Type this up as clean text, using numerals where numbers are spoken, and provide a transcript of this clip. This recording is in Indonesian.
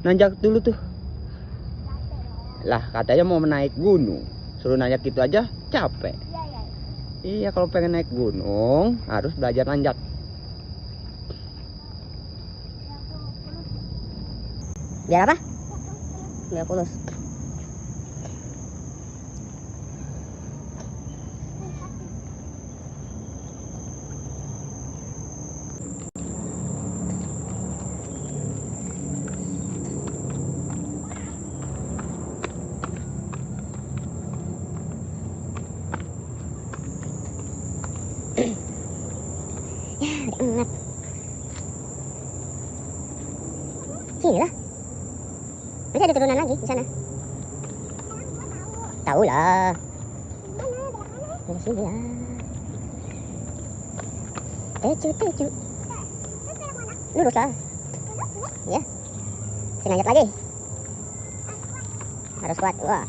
Nanjak dulu tuh. Lah katanya mau menaik gunung. Suruh nanjak gitu aja capek. Iya, kalau pengen naik gunung harus belajar nanjak. Biar apa? Biar pulus. Ya, enak. Sini lah. Nanti ada turunan lagi di sana. Tahu lah. Di sini lah. Tecu. Lurus lah. Ya. Sini lanjut lagi. Harus kuat. Wah.